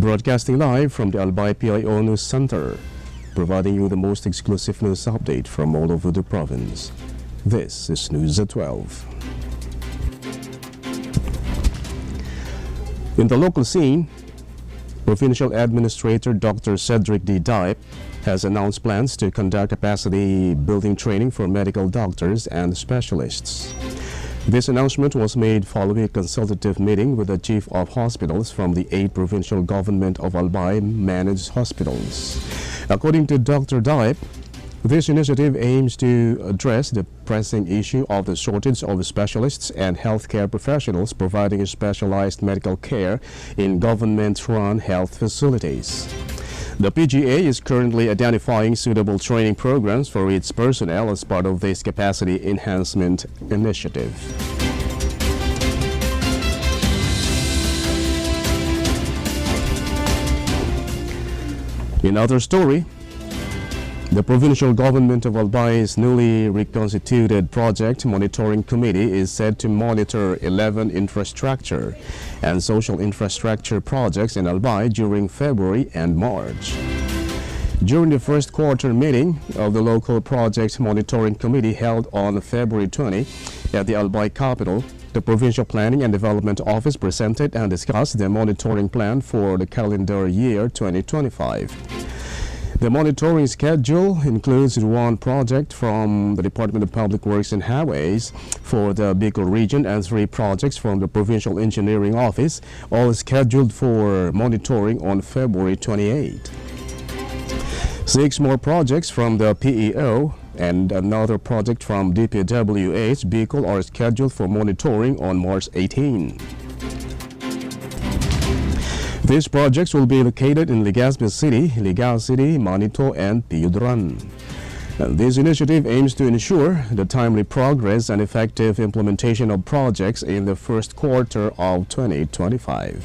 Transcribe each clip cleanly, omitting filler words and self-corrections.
Broadcasting live from the Albay PIO News Center, providing you the most exclusive news update from all over the province. This is News at 12. In the local scene, Provincial Administrator Dr. Cedric D. Dipe has announced plans to conduct capacity building training for medical doctors and specialists. This announcement was made following a consultative meeting with the Chief of Hospitals from the 8 provincial government of Albay managed hospitals. According to Dr. Dipe, this initiative aims to address the pressing issue of the shortage of specialists and healthcare professionals providing specialized medical care in government-run health facilities. The PGA is currently identifying suitable training programs for its personnel as part of this capacity enhancement initiative. In other story, the provincial government of Albay's newly reconstituted project monitoring committee is set to monitor 11 infrastructure and social infrastructure projects in Albay during February and March. During the first quarter meeting of the local project monitoring committee held on February 20 at the Albay capital, the Provincial Planning and Development Office presented and discussed the monitoring plan for the calendar year 2025. The monitoring schedule includes one project from the Department of Public Works and Highways for the Bicol region and 3 projects from the Provincial Engineering Office, all scheduled for monitoring on February 28. 6 more projects from the PEO and another project from DPWH Bicol are scheduled for monitoring on March 18. These projects will be located in Legazpi City, Ligao City, Manito, and Piudran. This initiative aims to ensure the timely progress and effective implementation of projects in the first quarter of 2025.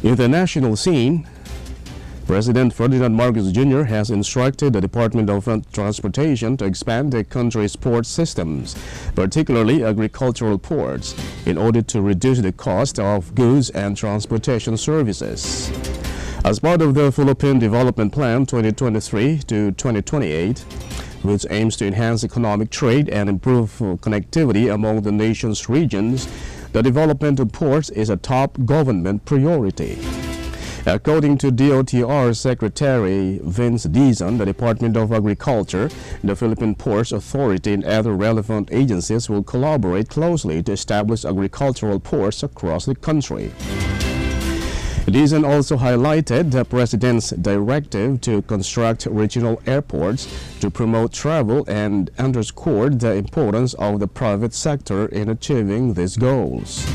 In the national scene, President Ferdinand Marcos Jr. has instructed the Department of Transportation to expand the country's port systems, particularly agricultural ports, in order to reduce the cost of goods and transportation services. As part of the Philippine Development Plan 2023 to 2028, which aims to enhance economic trade and improve connectivity among the nation's regions, the development of ports is a top government priority. According to DOTR Secretary Vince Dizon, the Department of Agriculture, the Philippine Ports Authority, and other relevant agencies will collaborate closely to establish agricultural ports across the country. Dizon also highlighted the President's directive to construct regional airports to promote travel and underscored the importance of the private sector in achieving these goals.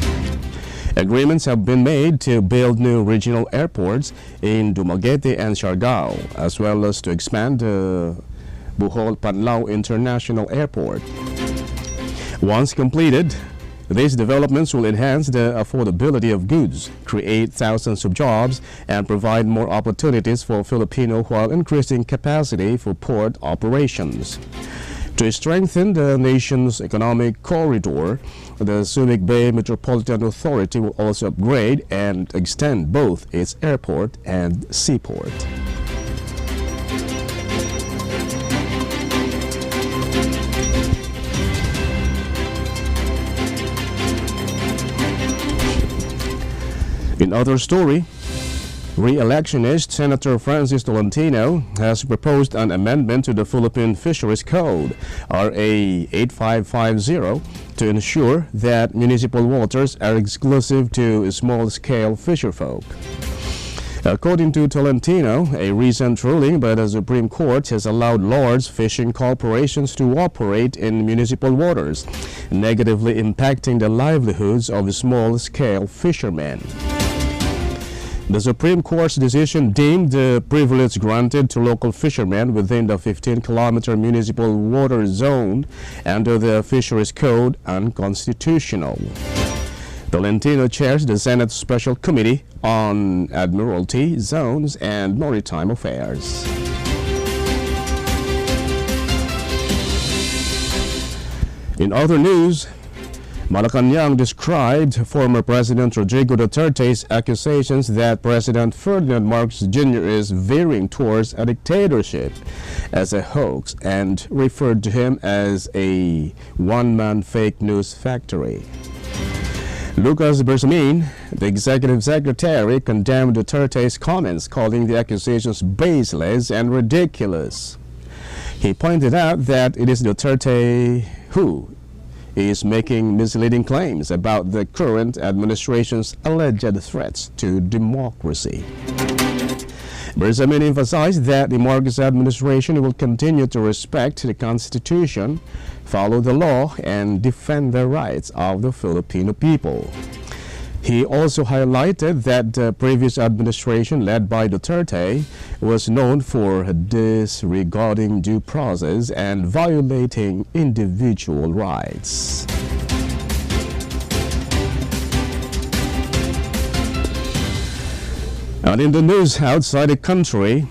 Agreements have been made to build new regional airports in Dumaguete and Siargao, as well as to expand the Bohol-Panlao International Airport. Once completed, these developments will enhance the affordability of goods, create thousands of jobs, and provide more opportunities for Filipinos while increasing capacity for port operations. To strengthen the nation's economic corridor, the Subic Bay Metropolitan Authority will also upgrade and extend both its airport and seaport. In other story, re-electionist Senator Francis Tolentino has proposed an amendment to the Philippine Fisheries Code, RA 8550, to ensure that municipal waters are exclusive to small-scale fisherfolk. According to Tolentino, a recent ruling by the Supreme Court has allowed large fishing corporations to operate in municipal waters, negatively impacting the livelihoods of small-scale fishermen. The Supreme Court's decision deemed the privilege granted to local fishermen within the 15-kilometer municipal water zone under the Fisheries Code unconstitutional. Tolentino chairs the Senate Special Committee on Admiralty, Zones, and Maritime Affairs. In other news, Malacanang described former President Rodrigo Duterte's accusations that President Ferdinand Marcos Jr. is veering towards a dictatorship as a hoax and referred to him as a one-man fake news factory. Lucas Bersamin, the executive secretary, condemned Duterte's comments, calling the accusations baseless and ridiculous. He pointed out that it is Duterte who is making misleading claims about the current administration's alleged threats to democracy. Bersamin emphasized that the Marcos administration will continue to respect the Constitution, follow the law, and defend the rights of the Filipino people. He also highlighted that the previous administration led by Duterte was known for disregarding due process and violating individual rights. And in the news outside the country,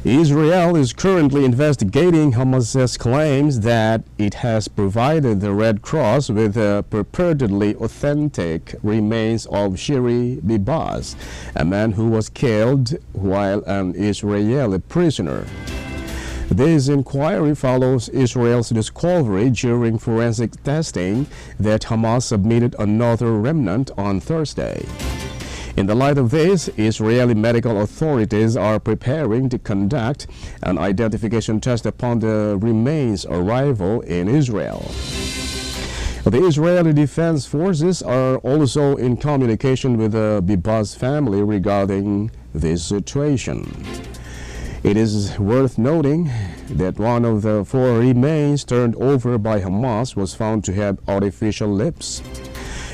Israel is currently investigating Hamas's claims that it has provided the Red Cross with the purportedly authentic remains of Shiri Bibas, a man who was killed while an Israeli prisoner. This inquiry follows Israel's discovery during forensic testing that Hamas submitted another remnant on Thursday. In the light of this, Israeli medical authorities are preparing to conduct an identification test upon the remains' arrival in Israel. The Israeli Defense Forces are also in communication with the Bibas family regarding this situation. It is worth noting that one of the 4 remains turned over by Hamas was found to have artificial lips.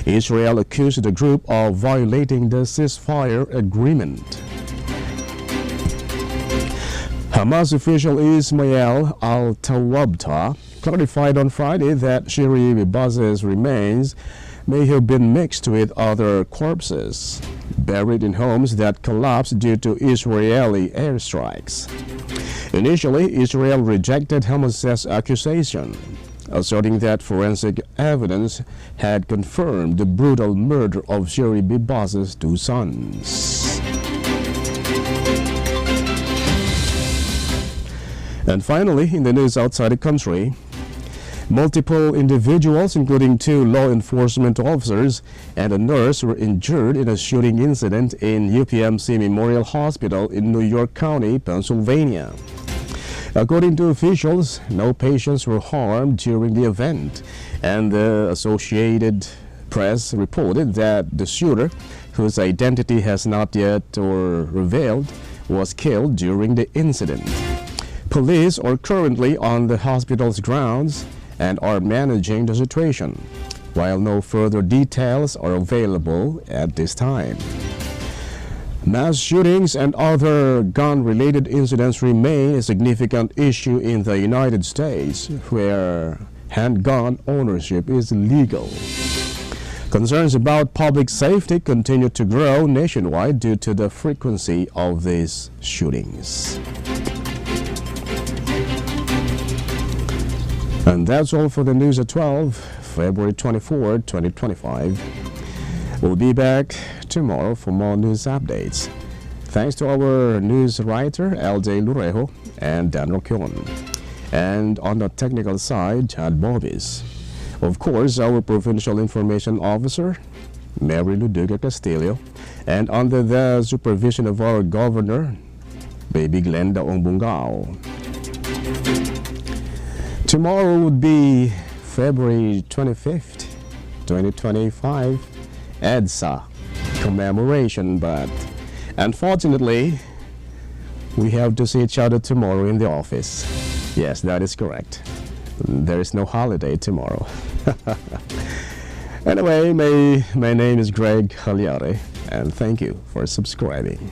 Israel accused the group of violating the ceasefire agreement. Hamas official Ismail al-Tawabta clarified on Friday that Shiri Bibas's remains may have been mixed with other corpses buried in homes that collapsed due to Israeli airstrikes. Initially, Israel rejected Hamas's accusation, asserting that forensic evidence had confirmed the brutal murder of Shiri Bibas's 2 sons. And finally, in the news outside the country, multiple individuals, including 2 law enforcement officers and a nurse, were injured in a shooting incident in UPMC Memorial Hospital in New York County, Pennsylvania. According to officials, no patients were harmed during the event, and the Associated Press reported that the shooter, whose identity has not yet revealed, was killed during the incident. Police are currently on the hospital's grounds and are managing the situation, while no further details are available at this time. Mass shootings and other gun-related incidents remain a significant issue in the United States, where handgun ownership is legal. Concerns about public safety continue to grow nationwide due to the frequency of these shootings. And that's all for the news at 12, February 24, 2025. We'll be back tomorrow for more news updates. Thanks to our news writer, Albay PIO and Dan Roquion. And on the technical side, Chad Bobis. Of course, our Provincial Information Officer, Mary Luduga Castillo. And under the supervision of our Governor, Baby Glenda Ongbungao. Tomorrow would be February 25th, 2025, EDSA commemoration, but unfortunately, we have to see each other tomorrow in the office. Yes, that is correct. There is no holiday tomorrow. Anyway, my name is Greg Hallare, and thank you for subscribing.